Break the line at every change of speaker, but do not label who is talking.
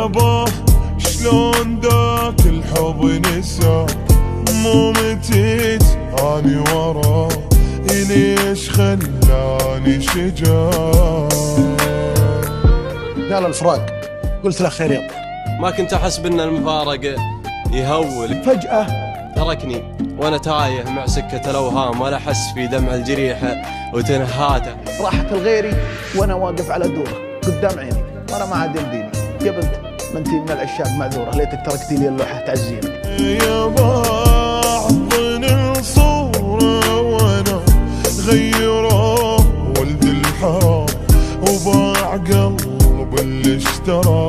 يابا شلون ذاك الحب نساك مو متيت اني وراه ليش خلاني شجاع.
قال الفراق قلت له خير يابا.
ما كنت احس بان المفارقة يهول،
فجأة
تركني وانا تايه مع سكة الاوهام ولا احس في دمع الجريحة وتنهاته.
راحت لغيري وانا واقف على دوره قدام عيني وانا ما عاد يمديني. يا بنت ما انتي من العشاق معذوره، ليتك تركتي لي اللوحه تعزيني.
يابا عطن الصورة وانا غيره ولد الحرام وباع قلب اللي اشترى.